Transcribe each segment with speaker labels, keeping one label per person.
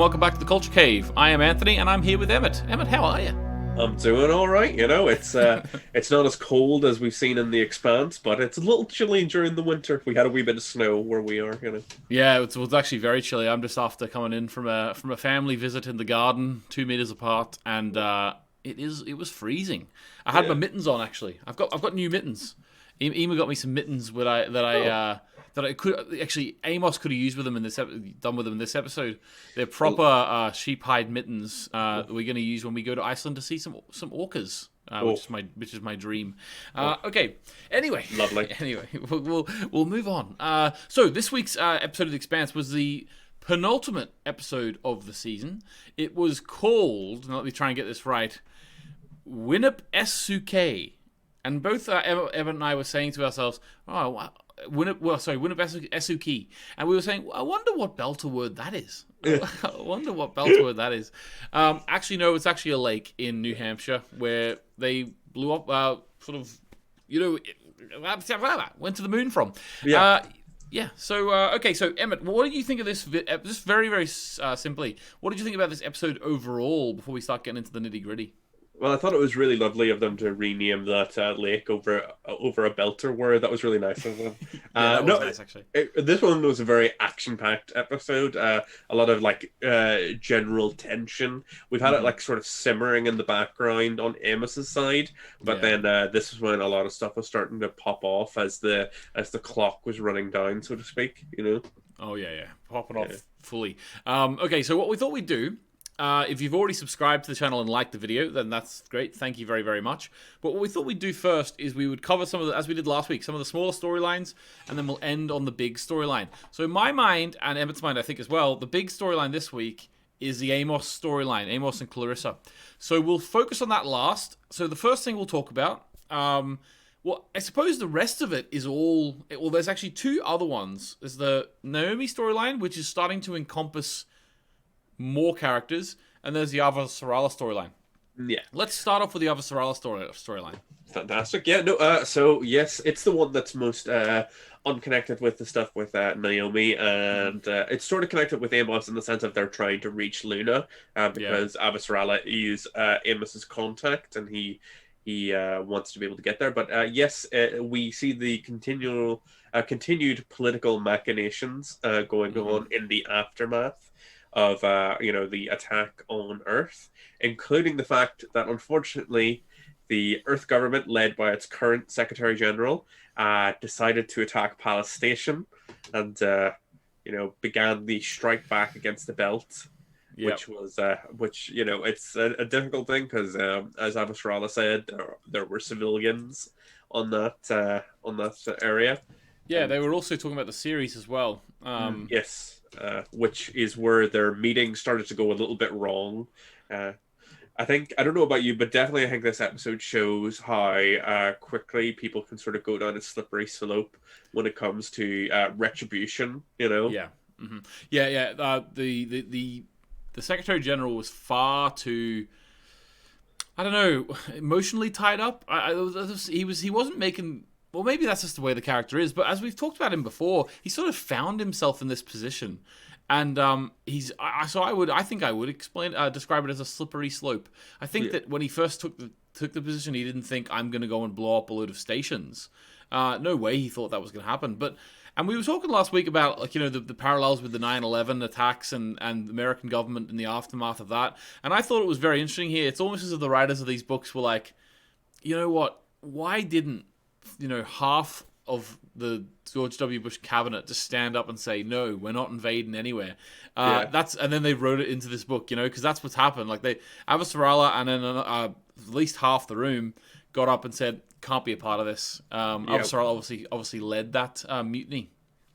Speaker 1: welcome back to the Culture Cave. I am Anthony, and I'm here with Emmett. Emmett, how are you?
Speaker 2: I'm doing all right. It's not as cold as we've seen in the Expanse, but it's a little chilly during the winter. We had a wee bit of snow where we are.
Speaker 1: Yeah, it was actually very chilly. I'm just after coming in from a family visit in the garden, 2 meters apart, and it was freezing. I had my
Speaker 2: Yeah.
Speaker 1: mittens on actually. I've got new mittens. Ema got me some mittens
Speaker 2: Oh,
Speaker 1: that I could actually Amos could have used with them in done with them in this episode. They're proper
Speaker 2: well,
Speaker 1: sheep hide mittens
Speaker 2: oh,
Speaker 1: that we're going to use when we go to Iceland to see some orcas,
Speaker 2: oh,
Speaker 1: which is my dream.
Speaker 2: oh,
Speaker 1: Okay. Anyway,
Speaker 2: lovely.
Speaker 1: anyway, we'll move on. So this week's episode of The Expanse was the penultimate episode of the season. It was called. Now let me try and get this right. Winnip Suke. And both Evan and I were saying to ourselves, "Oh, Winnip Suki," and we were saying, "I wonder what Belter word that is.
Speaker 2: Yeah.
Speaker 1: I wonder what Belter word that is." Actually, no, it's actually a lake in New Hampshire where they blew up, sort of, you know, went to the moon from.
Speaker 2: Yeah.
Speaker 1: Yeah. So, okay. So, Emmett, what did you think of this? Just very, very simply, what did you think about this episode overall? Before we start getting into the nitty gritty.
Speaker 2: Well, I thought it was really lovely of them to rename that lake over a belter word. That was really nice of them.
Speaker 1: Yeah, that was
Speaker 2: No,
Speaker 1: nice actually.
Speaker 2: this one was a very action-packed episode. A lot of general tension. We've had it
Speaker 1: Hmm.
Speaker 2: like sort of simmering in the background on Amos's side, but
Speaker 1: Yeah.
Speaker 2: then this is when a lot of stuff was starting to pop off as the clock was running down, so to speak.
Speaker 1: Oh yeah, popping
Speaker 2: Yeah.
Speaker 1: off fully. Okay, so what we thought we'd do, if you've already subscribed to the channel and liked the video, then that's great. Thank you very, very much. But what we thought we'd do first is we would cover some of the, as we did last week, some of the smaller storylines, and then we'll end on the big storyline. So in my mind, and Emmett's mind, I think as well, the big storyline this week is the Amos storyline, Amos and Clarissa. So we'll focus on that last. So the first thing we'll talk about, well, I suppose the rest of it is all. Well, there's actually two other ones. There's the Naomi storyline, which is starting to encompass more characters, and there's the Ava Sarala storyline.
Speaker 2: Yeah.
Speaker 1: Let's start off with the Ava Sarala storyline.
Speaker 2: Fantastic. Yeah, no, so yes, it's the one that's most unconnected with the stuff with Naomi, and it's sort of connected with Amos in the sense of they're trying to reach Luna,
Speaker 1: Yeah.
Speaker 2: because Avasarala is Amos's contact, and he wants to be able to get there. But yes, we see the continued political machinations going
Speaker 1: Mm-hmm.
Speaker 2: on in the aftermath of the attack on Earth, including the fact that unfortunately the Earth government, led by its current Secretary General, decided to attack Palace Station and began the strike back against the Belt,
Speaker 1: Yep.
Speaker 2: which it's a difficult thing because as Avasarala said, there were civilians on that area,
Speaker 1: Yeah,
Speaker 2: and
Speaker 1: they were also talking about the series as well.
Speaker 2: yes, which is where their meeting started to go a little bit wrong. Uh, I don't know about you, but definitely I think this episode shows how quickly people can sort of go down a slippery slope when it comes to retribution.
Speaker 1: Yeah. Hmm. Yeah. The Secretary General was far too, I don't know, emotionally tied up. He wasn't making. Well, maybe that's just the way the character is. But as we've talked about him before, he sort of found himself in this position, and I think I would describe it as a slippery slope. I think
Speaker 2: Yeah.
Speaker 1: that when he first took the position, he didn't think I'm going to go and blow up a load of stations. No way he thought that was going to happen. And we were talking last week about the parallels with the 9/11 attacks and the American government in the aftermath of that. And I thought it was very interesting here. It's almost as if the writers of these books were like, you know what? Why didn't half of the George W. Bush cabinet just stand up and say, no, we're not invading anywhere.
Speaker 2: Yeah.
Speaker 1: And then they wrote it into this book, because that's what's happened. Like Avasarala and then at least half the room got up and said, can't be a part of this.
Speaker 2: Yeah.
Speaker 1: Avasarala obviously led that mutiny.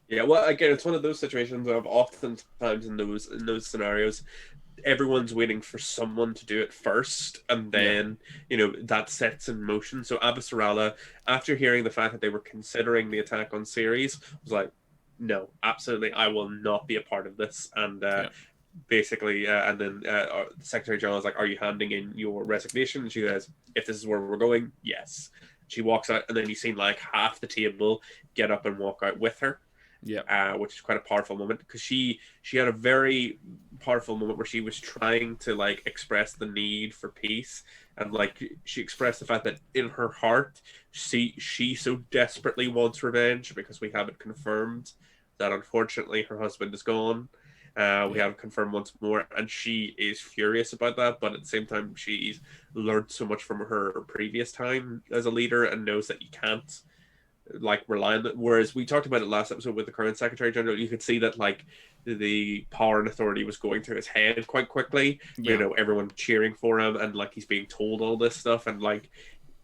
Speaker 2: Yeah, well, again, it's one of those situations of oftentimes in those scenarios, everyone's waiting for someone to do it first, and then that sets in motion. So Abasarala, after hearing the fact that they were considering the attack on Ceres, was like, "No, absolutely, I will not be a part of this." And
Speaker 1: Yeah.
Speaker 2: basically, and then the Secretary General was like, "Are you handing in your resignation?" And she says, "If this is where we're going, yes." She walks out, and then you've seen like half the table get up and walk out with her.
Speaker 1: Yeah.
Speaker 2: which is quite a powerful moment because she had a very powerful moment where she was trying to like express the need for peace, and like she expressed the fact that in her heart she so desperately wants revenge because we haven't confirmed that unfortunately her husband is gone. We
Speaker 1: Yeah.
Speaker 2: haven't confirmed once more, and she is furious about that. But at the same time, she's learned so much from her previous time as a leader and knows that you can't like rely on it. Whereas we talked about it last episode with the current Secretary General, you could see that like the power and authority was going to his head quite quickly. You
Speaker 1: Yeah.
Speaker 2: know, everyone cheering for him, and like he's being told all this stuff, and like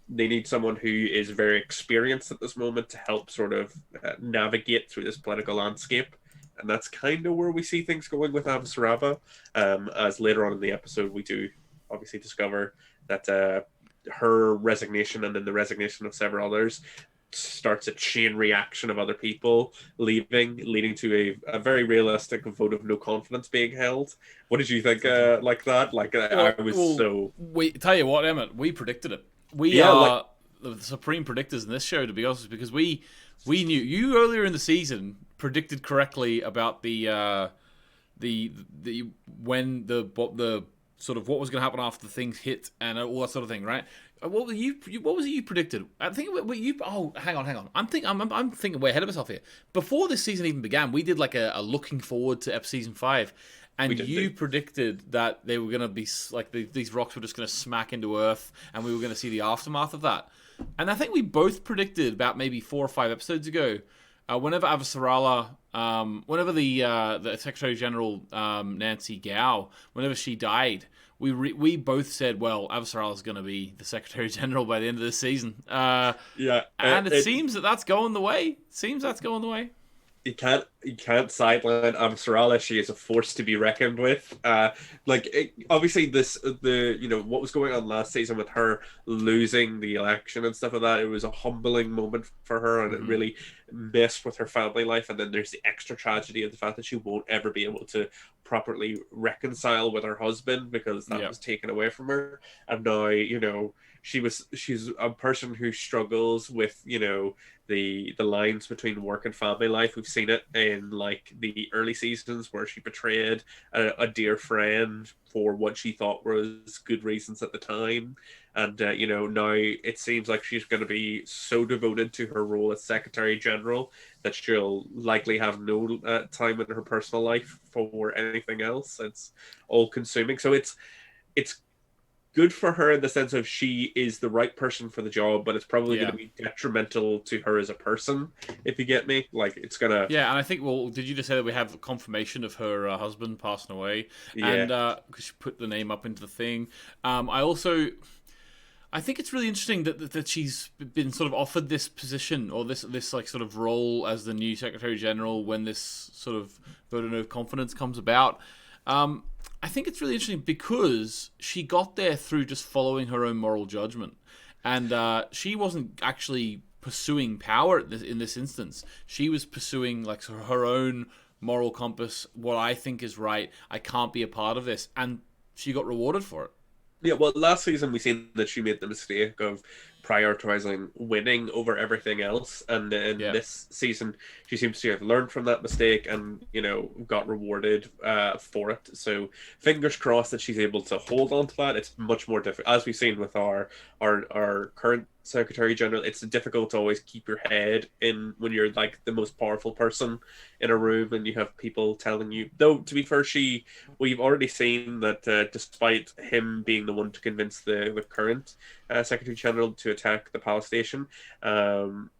Speaker 2: they need someone who is very experienced at this moment to help sort of navigate through this political landscape. And that's kind of where we see things going with Avasarala. As later on in the episode, we do obviously discover that her resignation and then the resignation of several others starts a chain reaction of other people leaving, leading to a very realistic vote of no confidence being held. What did you think like that? Like, I was so...
Speaker 1: We tell you what, Emmett, we predicted it. We
Speaker 2: Yeah, like...
Speaker 1: are the supreme predictors in this show, to be honest, because we knew you earlier in the season predicted correctly about the when the sort of what was going to happen after things hit and all that sort of thing, right? What was it you predicted? I think you. Oh, hang on. I'm thinking way ahead of myself here. Before this season even began, we did like a looking forward to season 5, and you predicted that they were going to be like these rocks were just going to smack into Earth, and we were going to see the aftermath of that. And I think we both predicted about maybe 4 or 5 episodes ago, whenever Avasarala, whenever the Secretary General Nancy Gao, whenever she died. We both said, well, Avasarala is going to be the Secretary General by the end of this season. And it seems that's going the way.
Speaker 2: You can't sideline Avasarala. She is a force to be reckoned with. Obviously, what was going on last season with her losing the election and stuff like that. It was a humbling moment for her, and it really messed with her family life. And then there's the extra tragedy of the fact that she won't ever be able to properly reconcile with her husband because that was taken away from her. And now, she's a person who struggles with the lines between work and family life. We've seen it in like the early seasons where she betrayed a dear friend for what she thought was good reasons at the time, and now it seems like she's going to be so devoted to her role as Secretary General that she'll likely have no time in her personal life for anything else. It's all consuming, so it's good for her in the sense of she is the right person for the job, but it's probably going to be detrimental to her as a person, if you get me. Like, it's going to...
Speaker 1: Yeah, and I think, did you just say that we have confirmation of her husband passing away?
Speaker 2: Yeah.
Speaker 1: And because she put the name up into the thing. I think it's really interesting that she's been sort of offered this position or this like sort of role as the new Secretary General when this sort of vote of no confidence comes about. I think it's really interesting because she got there through just following her own moral judgment. And she wasn't actually pursuing power in this instance. She was pursuing like her own moral compass, what I think is right. I can't be a part of this. And she got rewarded for it.
Speaker 2: Yeah, well, last season we seen that she made the mistake of prioritizing winning over everything else, and in this season she seems to have learned from that mistake and got rewarded for it. So fingers crossed that she's able to hold on to that. It's much more difficult, as we've seen with our current Secretary General. It's difficult to always keep your head in when you're like the most powerful person in a room and you have people telling you. Though to be fair, we've already seen that despite him being the one to convince the current Secretary General to attack the Palace Station,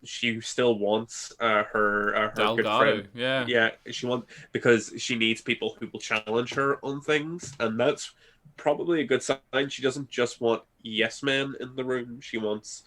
Speaker 2: she still wants her good friend. Yeah, because she needs people who will challenge her on things, and that's probably a good sign. She doesn't just want yes men in the room. She wants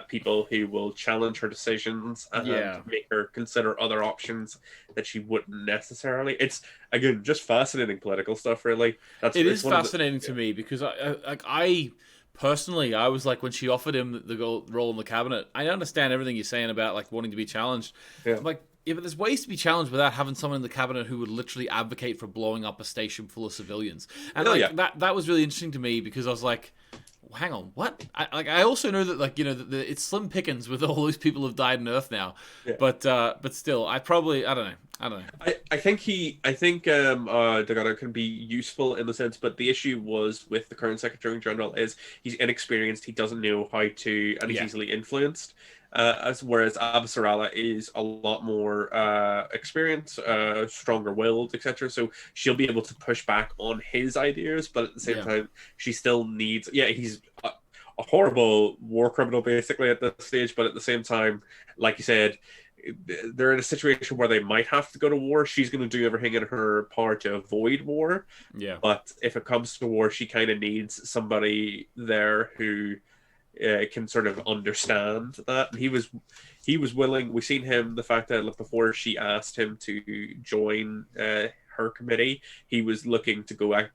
Speaker 2: people who will challenge her decisions and make her consider other options that she wouldn't necessarily. It's, again, just fascinating political stuff, really.
Speaker 1: It is fascinating to me because I personally, I was like, when she offered him the role in the cabinet, I understand everything you're saying about like wanting to be challenged. I'm like, yeah, but there's ways to be challenged without having someone in the cabinet who would literally advocate for blowing up a station full of civilians. And that was really interesting to me because I was like, hang on, what? I also know that, like, it's slim pickings with all those people who've died on Earth now,
Speaker 2: Yeah.
Speaker 1: but still, I don't know.
Speaker 2: I think Dagano can be useful in the sense, but the issue was with the current Secretary General is he's inexperienced, he doesn't know how to, and he's
Speaker 1: Yeah,
Speaker 2: easily influenced. Whereas Abasarala is a lot more experienced, stronger willed, etc. So she'll be able to push back on his ideas, but at the same
Speaker 1: yeah,
Speaker 2: time, she still needs. Yeah, he's a horrible war criminal basically at this stage, but at the same time, like you said, they're in a situation where they might have to go to war. She's going to do everything in her power to avoid war.
Speaker 1: yeah,
Speaker 2: But if it comes to war, she kind of needs somebody there who can sort of understand that. And he was willing. We've seen him, the fact that, like, before she asked him to join her committee, he was looking to go out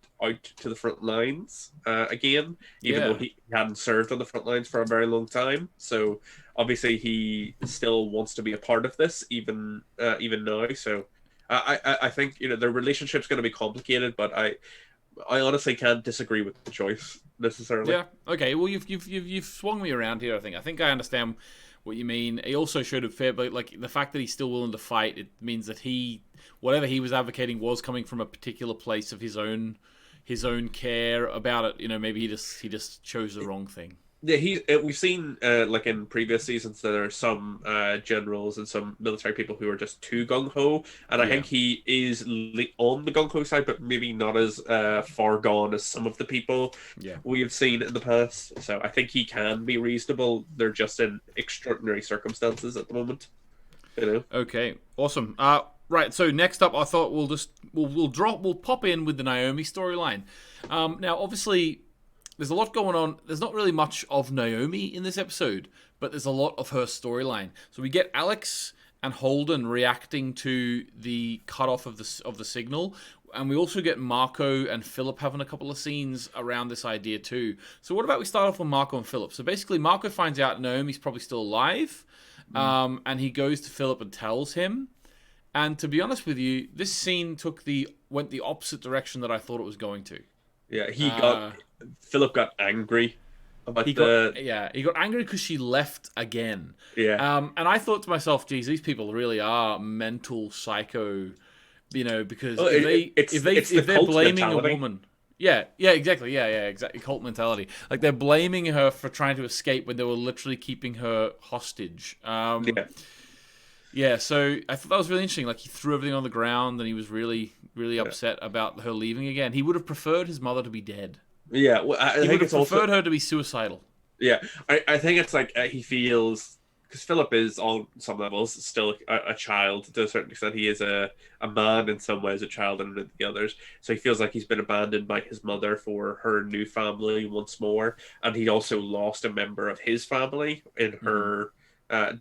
Speaker 2: to the front lines again, even though
Speaker 1: yeah.
Speaker 2: he hadn't served on the front lines for a very long time. So obviously he still wants to be a part of this, even now. So I think their relationship's going to be complicated, but I honestly can't disagree with the choice necessarily.
Speaker 1: Yeah. Okay. Well, you've swung me around here. I think I understand what you mean. He also showed a fair, but like the fact that he's still willing to fight, it means that whatever he was advocating was coming from a particular place of his own care about it. Maybe he just chose the wrong thing.
Speaker 2: Yeah, we've seen like in previous seasons that there are some generals and some military people who are just too gung ho, and I
Speaker 1: Yeah.
Speaker 2: think he is on the gung ho side, but maybe not as far gone as some of the people
Speaker 1: Yeah.
Speaker 2: we have seen in the past. So I think he can be reasonable. They're just in extraordinary circumstances at the moment.
Speaker 1: Okay. Awesome. Right. So next up, I thought we'll pop in with the Naomi storyline. Now, obviously, there's a lot going on. There's not really much of Naomi in this episode, but there's a lot of her storyline. So we get Alex and Holden reacting to the cutoff of the signal, and we also get Marco and Philip having a couple of scenes around this idea too. So what about we start off with Marco and Philip? So basically, Marco finds out Naomi's probably still alive, and he goes to Philip and tells him. And to be honest with you, this scene went the opposite direction that I thought it was going to.
Speaker 2: Yeah, Philip got angry about
Speaker 1: He got angry because she left again.
Speaker 2: yeah.
Speaker 1: And I thought to myself, geez, these people really are mental psycho, because
Speaker 2: Oh, it's
Speaker 1: if
Speaker 2: the
Speaker 1: they're
Speaker 2: cult
Speaker 1: blaming
Speaker 2: mentality.
Speaker 1: a woman. Yeah, exactly. Yeah, exactly. Cult mentality. Like, they're blaming her for trying to escape when they were literally keeping her hostage.
Speaker 2: Yeah.
Speaker 1: Yeah, so I thought that was really interesting. Like, he threw everything on the ground and he was really, really upset about her leaving again. He would have preferred his mother to be dead.
Speaker 2: Yeah, well, I
Speaker 1: He would
Speaker 2: think
Speaker 1: have
Speaker 2: it's also
Speaker 1: preferred her to be suicidal.
Speaker 2: yeah. I think it's like he feels because Philip is on some levels still a child to a certain extent. He is a man in some ways, a child in the others. So he feels like he's been abandoned by his mother for her new family once more, and he also lost a member of his family in her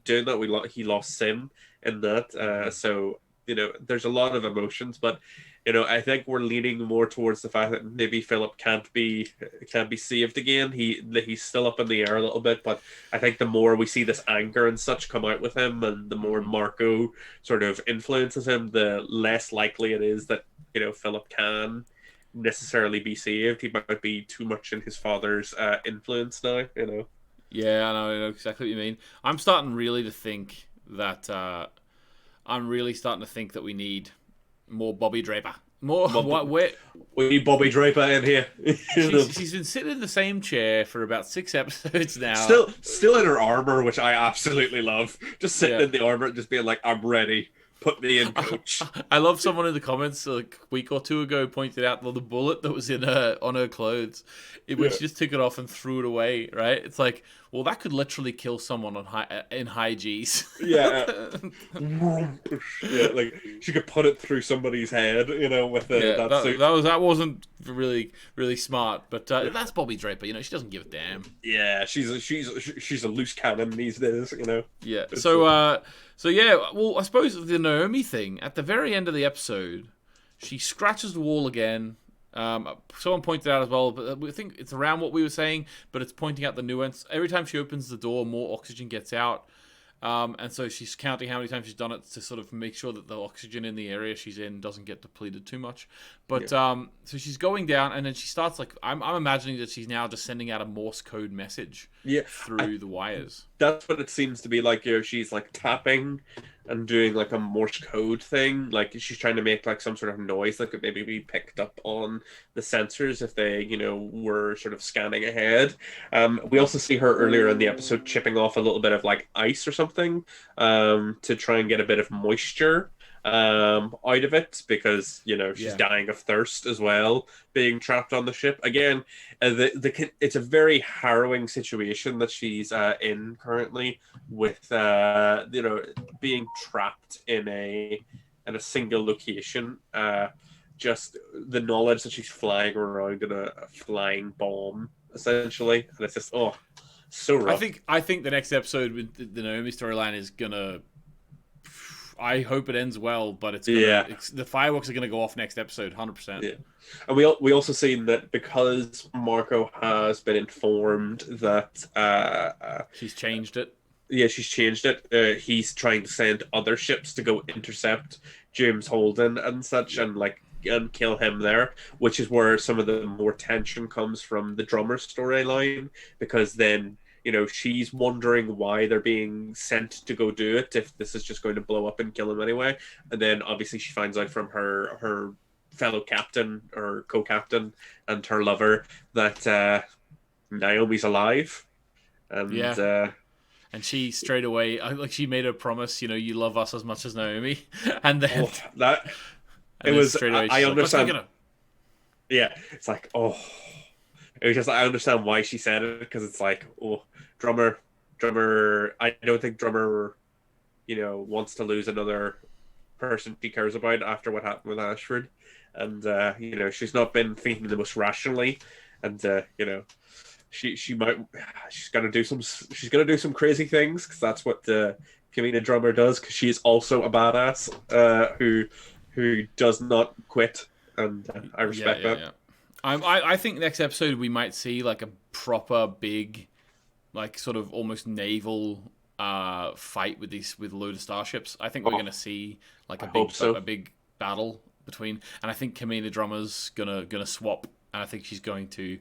Speaker 2: doing that. He lost Sim in that. So there's a lot of emotions, but I think we're leaning more towards the fact that maybe Philip can't be saved again. He's still up in the air a little bit, but I think the more we see this anger and such come out with him, and the more Marco sort of influences him, the less likely it is that Philip can necessarily be saved. He might be too much in his father's influence now.
Speaker 1: Yeah, I know exactly what you mean. I'm starting really to think that we need more Bobby Draper. More what? Where
Speaker 2: We need Bobby Draper in here.
Speaker 1: she's been sitting in the same chair for about 6 episodes now.
Speaker 2: Still in her armor, which I absolutely love. Just sitting in the armor, just being like, "I'm ready. Put me in, coach."
Speaker 1: I love someone in the comments like a week or two ago pointed out the bullet that was in on her clothes. When she just took it off and threw it away, right? It's like, well, that could literally kill someone in high G's.
Speaker 2: Yeah. Yeah, like she could put it through somebody's head, with that suit.
Speaker 1: That wasn't really really smart, but that's Bobby Draper. She doesn't give a damn.
Speaker 2: Yeah, she's a loose cannon these days,
Speaker 1: Yeah. So yeah. Well, I suppose the Naomi thing at the very end of the episode, she scratches the wall again. Someone pointed out as well, but I think it's around what we were saying, but it's pointing out the nuance. Every time she opens the door, more oxygen gets out. And so she's counting how many times she's done it to sort of make sure that the oxygen in the area she's in doesn't get depleted too much. But so she's going down, and then she starts like I'm imagining that she's now just sending out a Morse code message through the wires.
Speaker 2: That's what it seems to be like. She's like tapping and doing like a Morse code thing. Like she's trying to make like some sort of noise that could maybe be picked up on the sensors if they, were sort of scanning ahead. We also see her earlier in the episode chipping off a little bit of like ice or something to try and get a bit of moisture out of it, because she's dying of thirst as well, being trapped on the ship again. It's a very harrowing situation that she's in currently, with being trapped in a single location. Just the knowledge that she's flying around in a flying bomb, essentially, and it's just so rough.
Speaker 1: I think the next episode with the Naomi storyline is gonna. I hope it ends well, but it's gonna, the fireworks are going to go off next episode, 100%.
Speaker 2: Yeah, and we also seen that because Marco has been informed that
Speaker 1: she's changed it.
Speaker 2: Yeah, she's changed it. He's trying to send other ships to go intercept James Holden and such, and kill him there, which is where some of the more tension comes from the drummer storyline, because then she's wondering why they're being sent to go do it if this is just going to blow up and kill him anyway. And then obviously she finds out from her fellow captain or co-captain and her lover that Naomi's alive. And
Speaker 1: and she straight away, she made a promise, you love us as much as Naomi. And then
Speaker 2: it was straight away, I understand. Yeah, it's like, it was just I understand why she said it, because it's like, drummer. I don't think drummer, wants to lose another person she cares about after what happened with Ashford, and she's not been thinking the most rationally, and she's gonna do some crazy things, because that's what the Kamina drummer does, because she is also a badass who does not quit, and I respect that. Yeah.
Speaker 1: I think next episode we might see like a proper big, like sort of almost naval fight with a load of starships. I think we're going to see like a big battle between, and I think Kamina Drummer's gonna swap, and I think she's going to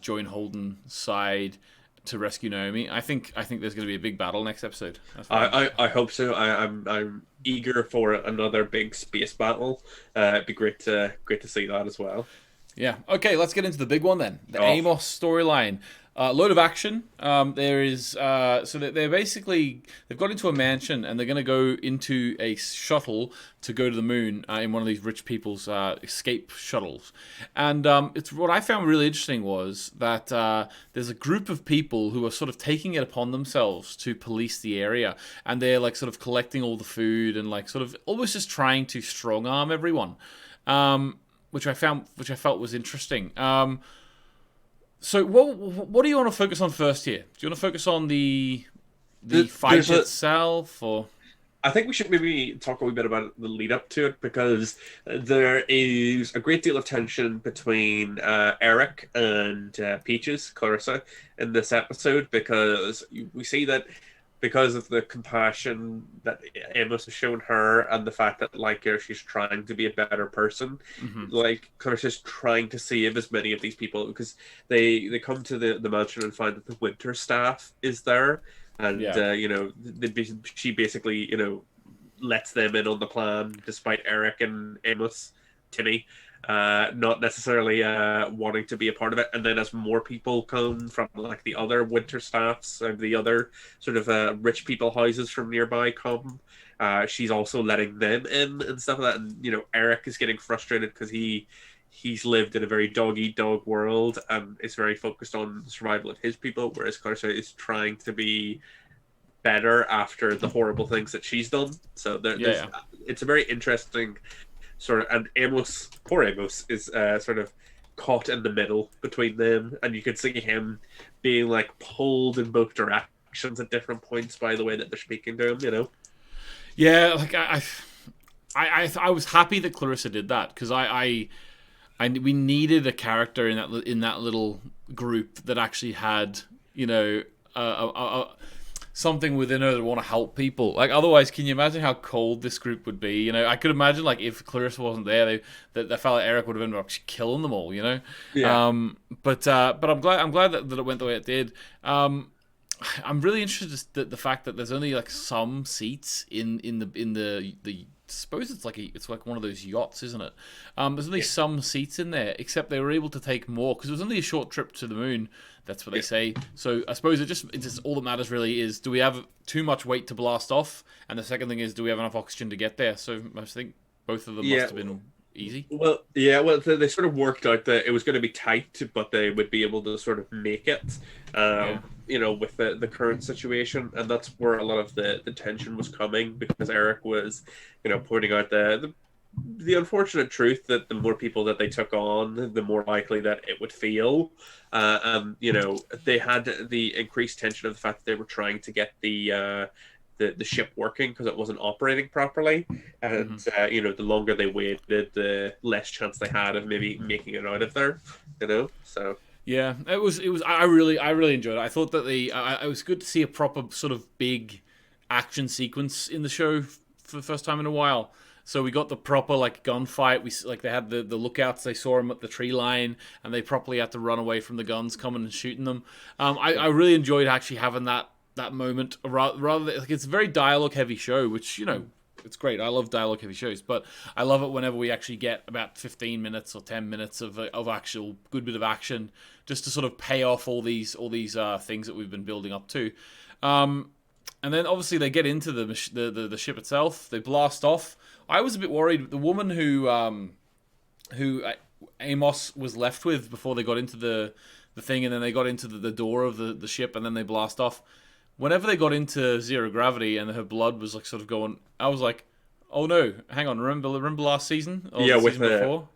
Speaker 1: join Holden's side to rescue Naomi. I think there's going to be a big battle next episode.
Speaker 2: I hope so. I'm eager for another big space battle. It'd be great to see that as well.
Speaker 1: Yeah. Okay, let's get into the big one then. The Amos storyline. Load of action. There is so they're basically, they've got into a mansion and they're going to go into a shuttle to go to the moon in one of these rich people's escape shuttles. And it's what I found really interesting was that there's a group of people who are sort of taking it upon themselves to police the area, and they're like sort of collecting all the food and like sort of almost just trying to strong arm everyone. Which I felt was interesting. So what do you want to focus on first here? Do you want to focus on the fight itself, or?
Speaker 2: I think we should maybe talk a wee bit about the lead up to it, because there is a great deal of tension between Eric and Peaches, Clarissa, in this episode, because we see that because of the compassion that Amos has shown her, and the fact that she's trying to be a better person, Clarissa's trying to save as many of these people, because they come to the mansion and find that the winter staff is there, and she basically lets them in on the plan, despite Eric and Amos, Timmy, not necessarily wanting to be a part of it. And then as more people come from the other winter staffs and the other sort of rich people houses from nearby come, she's also letting them in and stuff like that. And Eric is getting frustrated because he's lived in a very dog-eat-dog world and is very focused on the survival of his people, whereas Clarissa is trying to be better after the horrible things that she's done. So it's a very interesting sort of, and poor Amos is sort of caught in the middle between them, and you can see him being pulled in both directions at different points by the way that they're speaking to him.
Speaker 1: Yeah, I was happy that Clarissa did that, because we needed a character in that little group that actually had something within her to want to help people. Like otherwise, can you imagine how cold this group would be? You know, I could imagine like if Clarissa wasn't there, that fella Eric would have been like, killing them all. You know,
Speaker 2: Yeah.
Speaker 1: but I'm glad that it went the way it did. I'm really interested that the fact that there's only like some seats in the suppose it's like one of those yachts, isn't it? There's only some seats in there, except they were able to take more because it was only a short trip to the moon. That's what they say. So I suppose it's just all that matters really is, do we have too much weight to blast off, and the second thing is, do we have enough oxygen to get there? So I think both of them must have been easy.
Speaker 2: Well, yeah, well, they sort of worked out that it was going to be tight, but they would be able to sort of make it, you know, with the current situation, and that's where a lot of the tension was coming because Eric was, you know, pointing out the unfortunate truth that the more people that they took on, the more likely that it would fail. You know, they had the increased tension of the fact that they were trying to get the ship working because it wasn't operating properly, and you know, the longer they waited, the less chance they had of maybe making it out of there. You know, so.
Speaker 1: Yeah, it was. I really enjoyed it. I thought that it was good to see a proper sort of big action sequence in the show for the first time in a while. So we got the proper like gunfight. They had the lookouts. They saw him at the tree line, and they properly had to run away from the guns coming and shooting them. I really enjoyed actually having that moment. Rather like, it's a very dialogue heavy show, which, you know, it's great. I love dialogue heavy shows, but I love it whenever we actually get about 15 minutes or 10 minutes of actual good bit of action, just to sort of pay off all these things that we've been building up to. And then obviously they get into the ship itself. They blast off. I was a bit worried. The woman who Amos was left with before they got into the thing, and then they got into the door of the ship, and then they blast off. Whenever they got into zero gravity and her blood was like sort of going, I was like, oh no, hang on, remember last season? Or
Speaker 2: Yeah,
Speaker 1: the season before?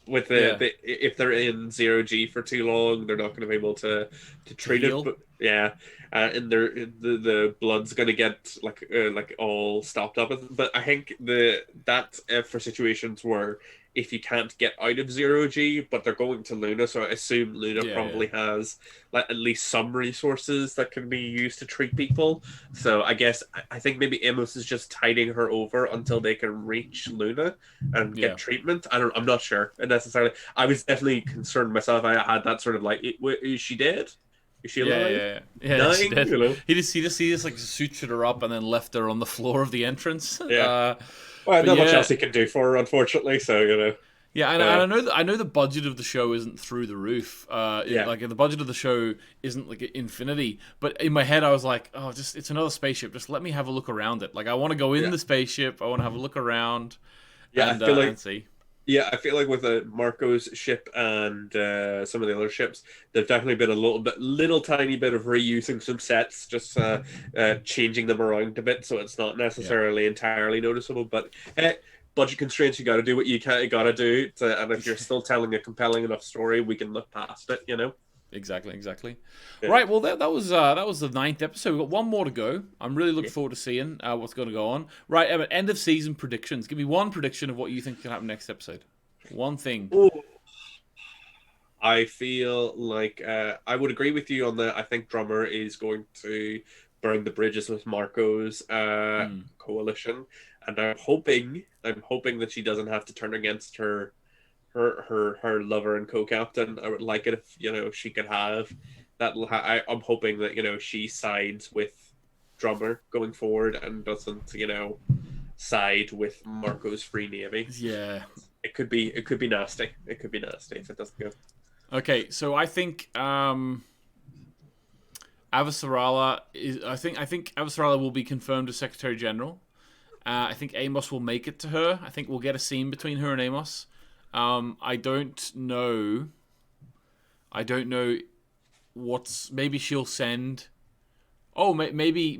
Speaker 2: If they're in 0G for too long, they're not going to be able to treat it. But yeah, and the blood's going to get like all stopped up. But I think that for situations where if you can't get out of 0G, but they're going to Luna, so I assume Luna probably has like at least some resources that can be used to treat people. So I guess I think maybe Amos is just tiding her over until they can reach Luna and get treatment. I'm not sure necessarily. I was definitely concerned myself. I had that sort of like, is she dead? Is she alive?
Speaker 1: Yeah.
Speaker 2: Dying? You know?
Speaker 1: He just like sutured her up and then left her on the floor of the entrance.
Speaker 2: Yeah. Well, not much else he can do for her, unfortunately. So, you know.
Speaker 1: Yeah, and I know the budget of the show isn't through the roof. Like the budget of the show isn't like infinity. But in my head, I was like, oh, it's another spaceship. Just let me have a look around it. Like I want to go in the spaceship. I want to have a look around.
Speaker 2: Yeah,
Speaker 1: and,
Speaker 2: I feel like
Speaker 1: and see.
Speaker 2: Yeah, I feel like with Marco's ship and some of the other ships, there's definitely been a little tiny bit of reusing some sets, just changing them around a bit, so it's not necessarily entirely noticeable. But budget constraints, you got to do what you got to do, and if you're still telling a compelling enough story, we can look past it, you know.
Speaker 1: Exactly. Yeah. Right, well, that was the 9th episode. We've got one more to go. I'm really looking forward to seeing what's going to go on. Right, Emmett, end of season predictions. Give me one prediction of what you think can happen next episode. One thing.
Speaker 2: Ooh. I feel like I would agree with you on that. I think Drummer is going to burn the bridges with Marco's coalition, and I'm hoping that she doesn't have to turn against her lover and co-captain. I would like it if, you know, she could have that. I'm hoping that, you know, she sides with Drummer going forward and doesn't, you know, side with Marco's Free Navy.
Speaker 1: Yeah,
Speaker 2: it could be nasty. It could be nasty if it doesn't go.
Speaker 1: Okay, so I think Avasarala is. I think Avasarala will be confirmed as Secretary General. I think Amos will make it to her. I think we'll get a scene between her and Amos. I don't know what's. Maybe she'll send. Oh, maybe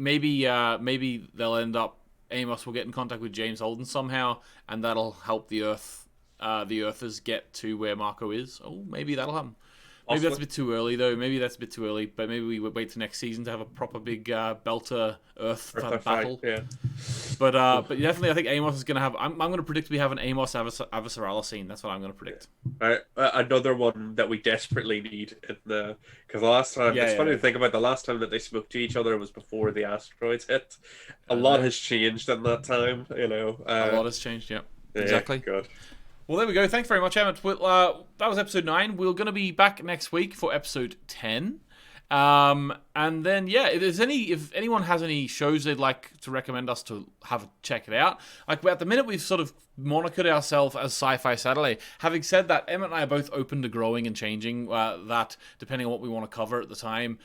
Speaker 1: they'll end up. Amos will get in contact with James Holden somehow, and that'll help the Earthers get to where Marco is. Oh, maybe that'll happen. Maybe that's a bit too early, though. Maybe that's a bit too early, but maybe we would wait till next season to have a proper big belter Earth battle.
Speaker 2: Yeah.
Speaker 1: But definitely, I think Amos is going to have... I'm going to predict we have an Amos Avasarala scene. That's what I'm going to predict.
Speaker 2: Another one that we desperately need because the last time... it's funny to think about, the last time that they spoke to each other was before the asteroids hit. A lot has changed in that time, you know.
Speaker 1: A lot has changed, yeah. Exactly.
Speaker 2: Good.
Speaker 1: Well, there we go. Thanks very much, Emmett. That was episode 9. We're going to be back next week for episode 10. And then, if anyone has any shows they'd like to recommend us to check it out, like at the minute we've sort of monikered ourselves as Sci-Fi Saturday. Having said that, Emmett and I are both open to growing and changing that depending on what we want to cover at the time.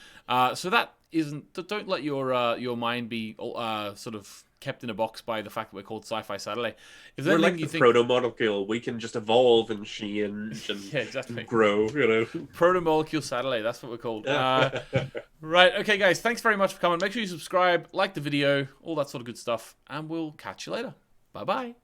Speaker 1: So that isn't. Don't let your mind be sort of kept in a box by the fact that we're called Sci-Fi Saturday. If
Speaker 2: we're like the proto-molecule. We can just evolve and change and grow, you know.
Speaker 1: Proto-molecule Saturday, that's what we're called. Right, okay, guys, thanks very much for coming. Make sure you subscribe, like the video, all that sort of good stuff, and we'll catch you later. Bye-bye.